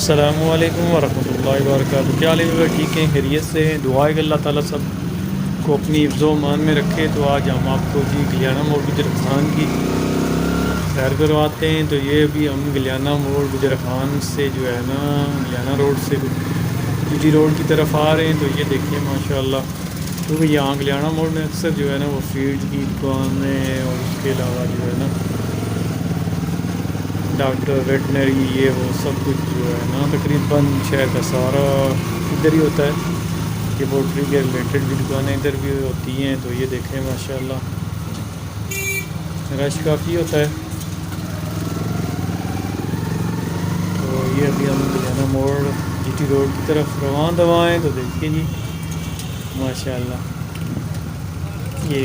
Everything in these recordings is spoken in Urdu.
السلام علیکم ورحمۃ اللہ وبرکاتہ۔ کیا حال ہے؟ ٹھیک ہیں، خیریت سے ہیں؟ دعا ہے کہ اللہ تعالیٰ سب کو اپنی حفظ و امان میں رکھے۔ تو آج ہم آپ کو گلیانہ موڑ گوجرخان کی سیر کرواتے ہیں۔ تو یہ ابھی ہم گلیانہ موڑ گوجرخان سے جو ہے نا گلیانہ روڈ سے جی روڈ کی طرف آ رہے ہیں۔ تو یہ دیکھیں ماشاء اللہ، کیونکہ یہاں گلیانہ موڑ میں اکثر جو ہے نا وہ فیڈ کی دکانیں اور اس کے علاوہ جو ہے نا ڈاکٹر ویٹنری یہ وہ سب کچھ جو ہے نا تقریباً شہر کا سارا ادھر ہی ہوتا ہے۔ یہ پولٹری کے ریلیٹڈ بھی دکانیں ادھر بھی ہوتی ہیں۔ تو یہ دیکھیں ماشاء اللہ رش کافی ہوتا ہے۔ تو یہ ابھی ہم گلیانہ موڑ جی ٹی روڈ کی طرف رواں دواں ہیں۔ تو دیکھیے جی ماشاء اللہ یہ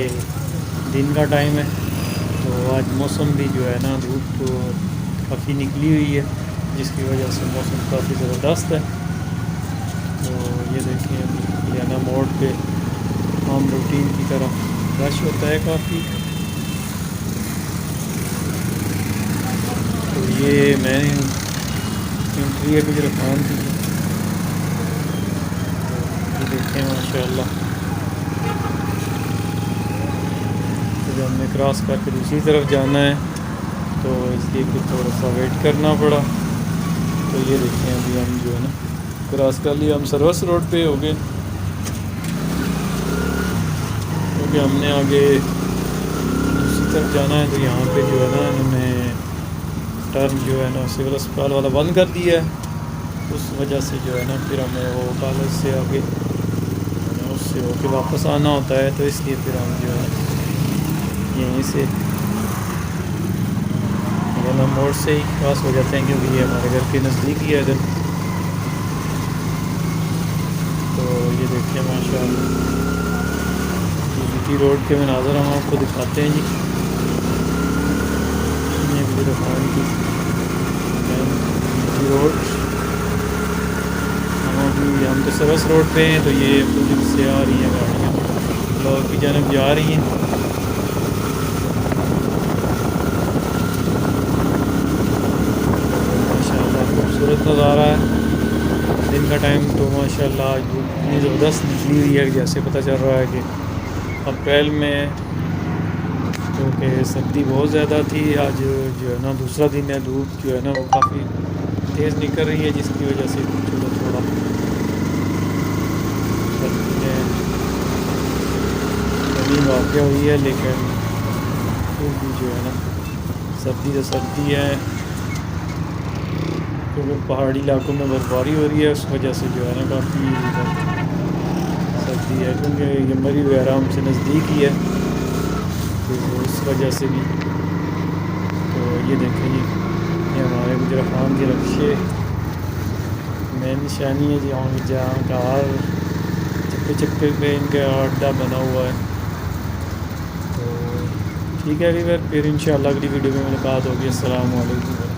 دن کا ٹائم ہے، تو آج موسم بھی جو ہے نا دھوپ تو کافی نکلی ہوئی ہے، جس کی وجہ سے موسم کافی زبردست ہے۔ تو یہ دیکھیں گلیانہ موڑ پہ عام روٹین کی طرف رش ہوتا ہے کافی۔ تو یہ میں نے انٹری ہے گوجرخان کی، یہ دیکھیں ماشاء اللہ۔ تو ہم نے کراس کر کے دوسری طرف جانا ہے، تو اس لیے کہ تھوڑا سا ویٹ کرنا پڑا۔ تو یہ دیکھیں ابھی ہم جو ہے نا کراس کر لیا، ہم سروس روڈ پہ ہو گئے، کیونکہ ہم نے آگے دوسری طرف جانا ہے۔ تو یہاں پہ جو ہے نا انہوں نے ٹرن جو ہے نا سول اسپتال والا بند کر دیا ہے، اس وجہ سے جو ہے نا پھر ہمیں وہ کالج سے آگے اس سے ہو کے واپس آنا ہوتا ہے۔ تو اس لیے پھر ہم جو ہے یہیں سے گلیانہ موڑ سے ہی پاس ہو جاتے ہیں، کیونکہ یہ ہمارے گھر کے نزدیک ہی ہے ادھر۔ تو یہ دیکھیں ماشاء اللہ جی ٹی روڈ کے مناظر ہم آپ کو دکھاتے ہیں جی۔ یہ گوجرخان کی جی روڈ، ہم تو سروس روڈ پہ ہیں۔ تو یہ پولیس سے آ رہی ہیں گاڑیاں، لاہور کی جانب جا رہی ہیں۔ ماشاء اللہ خوبصورت نظارہ ہے دن کا ٹائم۔ تو ماشاء اللہ آج دھوپ اتنی زبردست نکلی ہوئی ہے، جیسے پتہ چل رہا ہے کہ اپریل میں، کیونکہ سردی بہت زیادہ تھی۔ آج جو ہے نا دوسرا دن ہے، دھوپ جو ہے نا وہ کافی تیز نکل رہی ہے، جس کی وجہ سے تھوڑا سردی میں کمی واقع ہوئی ہے، لیکن پھر بھی جو ہے نا سردی تو سردی ہے، کیونکہ پہاڑی علاقوں میں برفباری ہو رہی ہے، اس وجہ سے جو ہے نا کافی سردی ہے، کیونکہ یہ مری وغیرہ ہم سے نزدیک ہی ہے، تو اس وجہ سے بھی۔ تو یہ دیکھیں جی یہ ہمارے گوجرخان کے رقشے مین نشانی ہے جہاں کا ہر چپے چپے پہ ان کا اڈا بنا ہوا ہے۔ تو ٹھیک ہے، پھر انشاءاللہ اگلی ویڈیو میں ملاقات ہوگی۔ السلام علیکم۔